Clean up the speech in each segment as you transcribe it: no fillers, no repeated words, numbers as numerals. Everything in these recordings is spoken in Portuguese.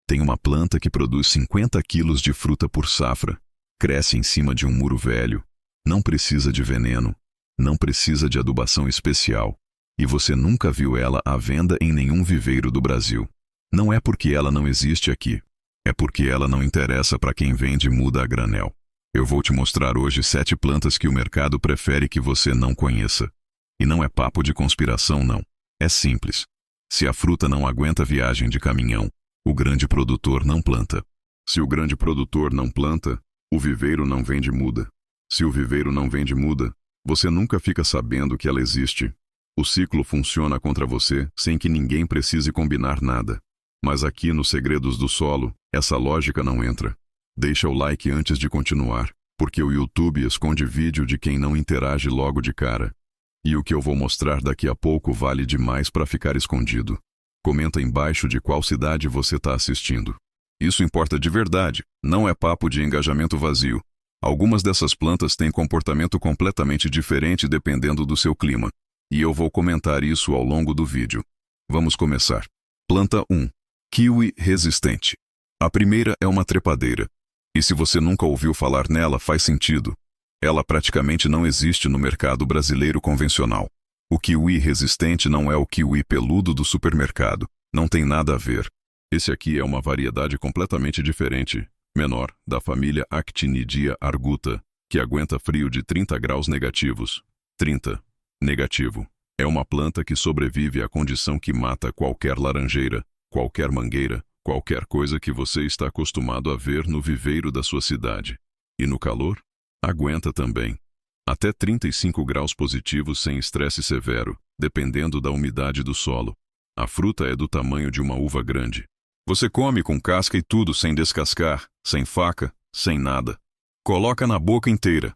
Tem uma planta que produz 50 quilos de fruta por safra. Cresce em cima de um muro velho. Não precisa de veneno. Não precisa de adubação especial. E você nunca viu ela à venda em nenhum viveiro do Brasil. Não é porque ela não existe aqui. É porque ela não interessa para quem vende muda a granel. Eu vou te mostrar hoje 7 plantas que o mercado prefere que você não conheça. E não é papo de conspiração, não. É simples. Se a fruta não aguenta viagem de caminhão, o grande produtor não planta. Se o grande produtor não planta, o viveiro não vende muda. Se o viveiro não vende muda, você nunca fica sabendo que ela existe. O ciclo funciona contra você sem que ninguém precise combinar nada. Mas aqui nos Segredos do Solo, essa lógica não entra. Deixa o like antes de continuar, porque o YouTube esconde vídeo de quem não interage logo de cara. E o que eu vou mostrar daqui a pouco vale demais para ficar escondido. Comenta embaixo de qual cidade você está assistindo. Isso importa de verdade, não é papo de engajamento vazio. Algumas dessas plantas têm comportamento completamente diferente dependendo do seu clima. E eu vou comentar isso ao longo do vídeo. Vamos começar. Planta 1. Kiwi resistente. A primeira é uma trepadeira. E se você nunca ouviu falar nela, faz sentido. Ela praticamente não existe no mercado brasileiro convencional. O kiwi resistente não é o kiwi peludo do supermercado. Não tem nada a ver. Esse aqui é uma variedade completamente diferente, menor, da família Actinidia arguta, que aguenta frio de 30 graus negativos. 30. Negativo. É uma planta que sobrevive à condição que mata qualquer laranjeira, qualquer mangueira, qualquer coisa que você está acostumado a ver no viveiro da sua cidade. E no calor? Aguenta também. Até 35 graus positivos sem estresse severo, dependendo da umidade do solo. A fruta é do tamanho de uma uva grande. Você come com casca e tudo sem descascar, sem faca, sem nada. Coloca na boca inteira.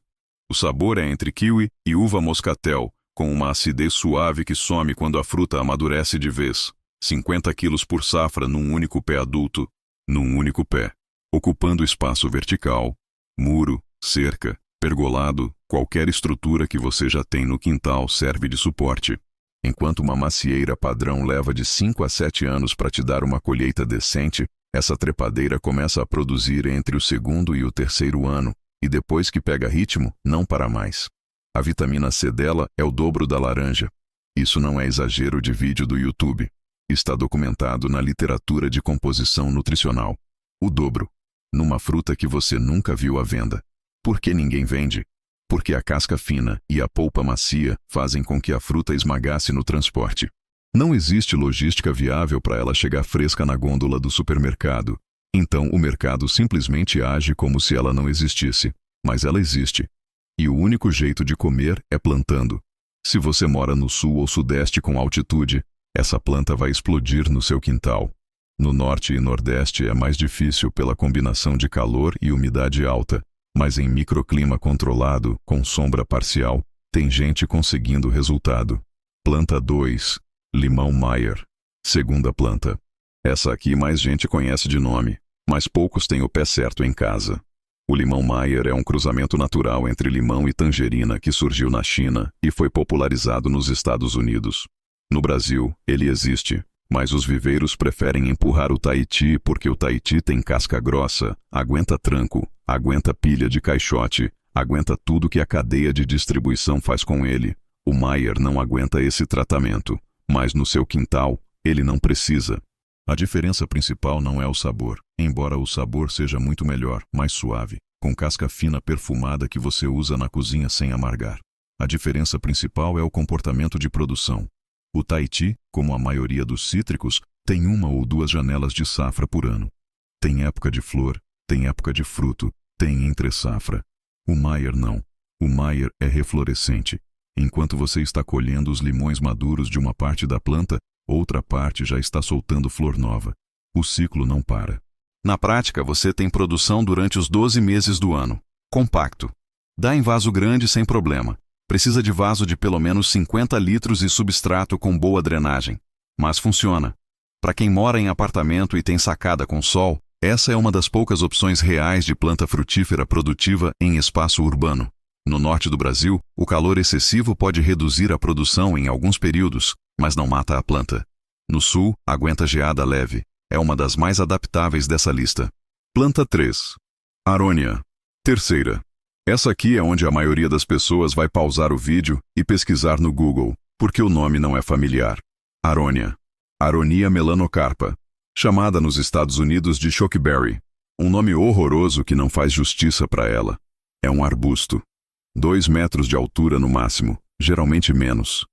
O sabor é entre kiwi e uva moscatel, com uma acidez suave que some quando a fruta amadurece de vez. 50 quilos por safra num único pé adulto, num único pé, ocupando espaço vertical, muro, cerca, pergolado, qualquer estrutura que você já tem no quintal serve de suporte. Enquanto uma macieira padrão leva de 5 a 7 anos para te dar uma colheita decente, essa trepadeira começa a produzir entre o segundo e o terceiro ano, e depois que pega ritmo, não para mais. A vitamina C dela é o dobro da laranja. Isso não é exagero de vídeo do YouTube. Está documentado na literatura de composição nutricional. O dobro. Numa fruta que você nunca viu à venda. Por que ninguém vende? Porque a casca fina e a polpa macia fazem com que a fruta esmagasse no transporte. Não existe logística viável para ela chegar fresca na gôndola do supermercado. Então o mercado simplesmente age como se ela não existisse. Mas ela existe. E o único jeito de comer é plantando. Se você mora no sul ou sudeste com altitude, essa planta vai explodir no seu quintal. No norte e nordeste é mais difícil pela combinação de calor e umidade alta, mas em microclima controlado, com sombra parcial, tem gente conseguindo resultado. Planta 2. Limão Meyer. Segunda planta. Essa aqui mais gente conhece de nome, mas poucos têm o pé certo em casa. O limão Meyer é um cruzamento natural entre limão e tangerina que surgiu na China e foi popularizado nos Estados Unidos. No Brasil, ele existe, mas os viveiros preferem empurrar o Tahiti porque o Tahiti tem casca grossa, aguenta tranco, aguenta pilha de caixote, aguenta tudo que a cadeia de distribuição faz com ele. O Meyer não aguenta esse tratamento, mas no seu quintal, ele não precisa. A diferença principal não é o sabor, embora o sabor seja muito melhor, mais suave, com casca fina perfumada que você usa na cozinha sem amargar. A diferença principal é o comportamento de produção. O Tahiti, como a maioria dos cítricos, tem 1 ou 2 janelas de safra por ano. Tem época de flor, tem época de fruto, tem entre-safra. O Meyer não. O Meyer é reflorescente. Enquanto você está colhendo os limões maduros de uma parte da planta, outra parte já está soltando flor nova. O ciclo não para. Na prática, você tem produção durante os 12 meses do ano. Compacto. Dá em vaso grande sem problema. Precisa de vaso de pelo menos 50 litros e substrato com boa drenagem. Mas funciona. Para quem mora em apartamento e tem sacada com sol, essa é uma das poucas opções reais de planta frutífera produtiva em espaço urbano. No norte do Brasil, o calor excessivo pode reduzir a produção em alguns períodos, mas não mata a planta. No sul, aguenta geada leve. É uma das mais adaptáveis dessa lista. Planta 3. Arônia. Terceira. Essa aqui é onde a maioria das pessoas vai pausar o vídeo e pesquisar no Google, porque o nome não é familiar. Arônia. Aronia melanocarpa. Chamada nos Estados Unidos de chokeberry. Um nome horroroso que não faz justiça para ela. É um arbusto. 2 metros de altura no máximo, geralmente menos.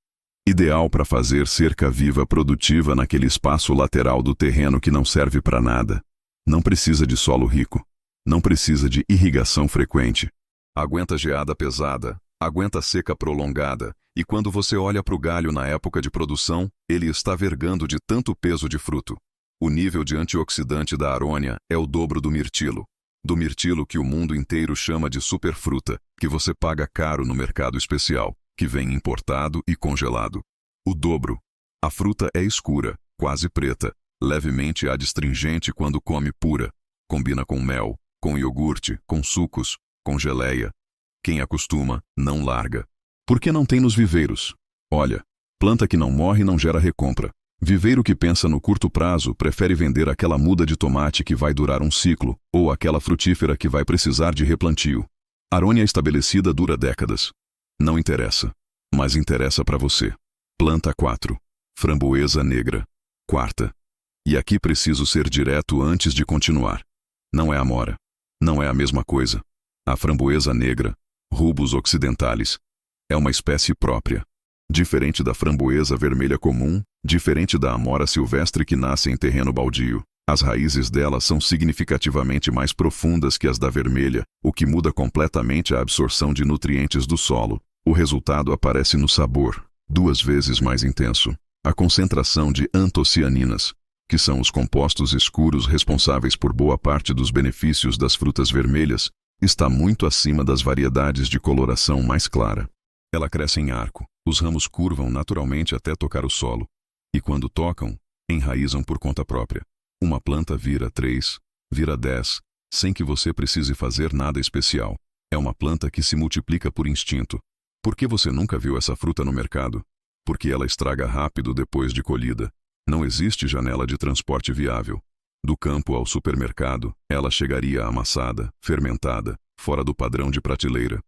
Ideal para fazer cerca viva produtiva naquele espaço lateral do terreno que não serve para nada. Não precisa de solo rico. Não precisa de irrigação frequente. Aguenta geada pesada, aguenta seca prolongada, e quando você olha para o galho na época de produção, ele está vergando de tanto peso de fruto. O nível de antioxidante da arônia é o dobro do mirtilo. Do mirtilo que o mundo inteiro chama de superfruta, que você paga caro no mercado especial, que vem importado e congelado. O dobro. A fruta é escura, quase preta, levemente adstringente quando come pura. Combina com mel, com iogurte, com sucos, com geleia. Quem acostuma, não larga. Por que não tem nos viveiros? Olha, planta que não morre não gera recompra. Viveiro que pensa no curto prazo prefere vender aquela muda de tomate que vai durar um ciclo, ou aquela frutífera que vai precisar de replantio. Arônia estabelecida dura décadas. Não interessa. Mas interessa para você. Planta 4. Framboesa negra. Quarta. E aqui preciso ser direto antes de continuar. Não é amora. Não é a mesma coisa. A framboesa negra, Rubus occidentalis, é uma espécie própria. Diferente da framboesa vermelha comum, diferente da amora silvestre que nasce em terreno baldio, as raízes dela são significativamente mais profundas que as da vermelha, o que muda completamente a absorção de nutrientes do solo. O resultado aparece no sabor, 2 vezes mais intenso. A concentração de antocianinas, que são os compostos escuros responsáveis por boa parte dos benefícios das frutas vermelhas, está muito acima das variedades de coloração mais clara. Ela cresce em arco, os ramos curvam naturalmente até tocar o solo, e quando tocam, enraizam por conta própria. Uma planta vira 3, vira 10, sem que você precise fazer nada especial. É uma planta que se multiplica por instinto. Por que você nunca viu essa fruta no mercado? Porque ela estraga rápido depois de colhida. Não existe janela de transporte viável. Do campo ao supermercado, ela chegaria amassada, fermentada, fora do padrão de prateleira.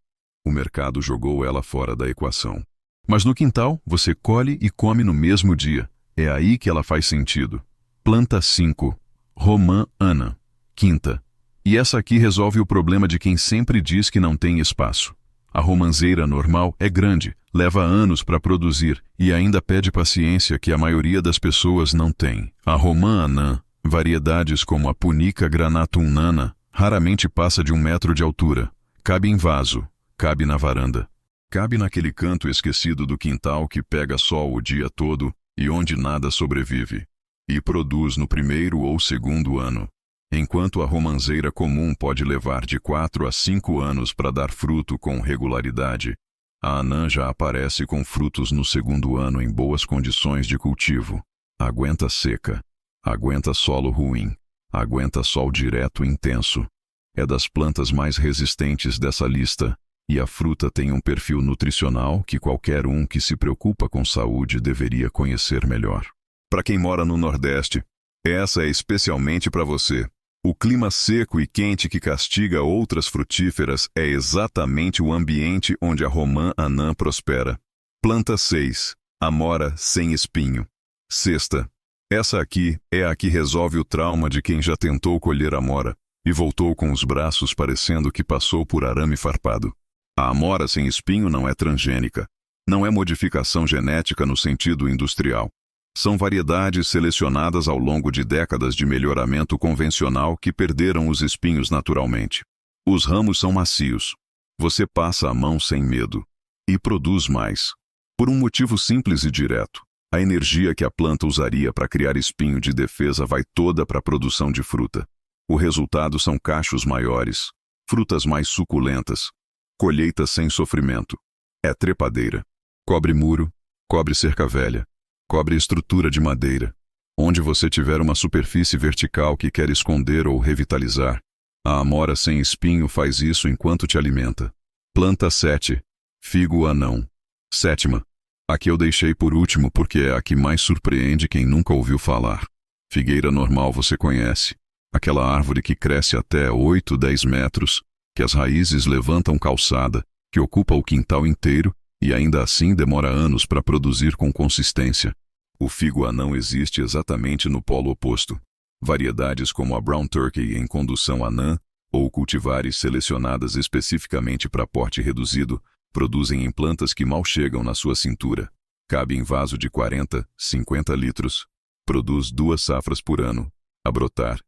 O mercado jogou ela fora da equação. Mas no quintal, você colhe e come no mesmo dia. É aí que ela faz sentido. Planta 5. Romã Ana. Quinta. E essa aqui resolve o problema de quem sempre diz que não tem espaço. A romanzeira normal é grande, leva anos para produzir e ainda pede paciência que a maioria das pessoas não tem. A romã anã, variedades como a punica granatum nana, raramente passa de 1 metro de altura. Cabe em vaso, cabe na varanda. Cabe naquele canto esquecido do quintal que pega sol o dia todo e onde nada sobrevive. E produz no 1º ou 2º ano. Enquanto a romanzeira comum pode levar de 4 a 5 anos para dar fruto com regularidade, a anã já aparece com frutos no 2º ano em boas condições de cultivo. Aguenta seca, aguenta solo ruim, aguenta sol direto intenso. É das plantas mais resistentes dessa lista, e a fruta tem um perfil nutricional que qualquer um que se preocupa com saúde deveria conhecer melhor. Para quem mora no Nordeste, essa é especialmente para você. O clima seco e quente que castiga outras frutíferas é exatamente o ambiente onde a romã anã prospera. Planta 6. Amora sem espinho. Sexta. Essa aqui é a que resolve o trauma de quem já tentou colher amora e voltou com os braços parecendo que passou por arame farpado. A amora sem espinho não é transgênica. Não é modificação genética no sentido industrial. São variedades selecionadas ao longo de décadas de melhoramento convencional que perderam os espinhos naturalmente. Os ramos são macios. Você passa a mão sem medo. E produz mais. Por um motivo simples e direto. A energia que a planta usaria para criar espinho de defesa vai toda para a produção de fruta. O resultado são cachos maiores, frutas mais suculentas, colheitas sem sofrimento. É trepadeira. Cobre muro, cobre cerca velha. Cobre estrutura de madeira. Onde você tiver uma superfície vertical que quer esconder ou revitalizar, a amora sem espinho faz isso enquanto te alimenta. Planta 7. Figo anão. Sétima. A que eu deixei por último porque é a que mais surpreende quem nunca ouviu falar. Figueira normal você conhece. Aquela árvore que cresce até 8, 10 metros, que as raízes levantam calçada, que ocupa o quintal inteiro e ainda assim demora anos para produzir com consistência. O figo anão existe exatamente no polo oposto. Variedades como a Brown Turkey em condução anã, ou cultivares selecionadas especificamente para porte reduzido, produzem em plantas que mal chegam na sua cintura. Cabe em vaso de 40, 50 litros. Produz 2 safras por ano, a brotar,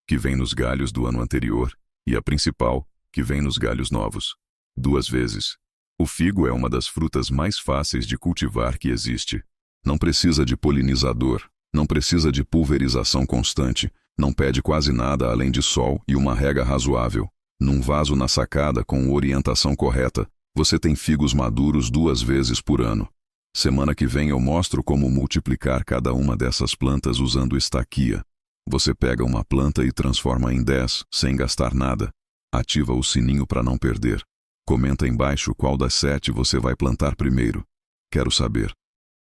que vem nos galhos do ano anterior, e a principal, que vem nos galhos novos. 2 vezes. O figo é uma das frutas mais fáceis de cultivar que existe. Não precisa de polinizador, não precisa de pulverização constante, não pede quase nada além de sol e uma rega razoável. Num vaso na sacada com orientação correta, você tem figos maduros 2 vezes por ano. Semana que vem eu mostro como multiplicar cada uma dessas plantas usando estaquia. Você pega uma planta e transforma em 10, sem gastar nada. Ativa o sininho para não perder. Comenta embaixo qual das 7 você vai plantar primeiro. Quero saber.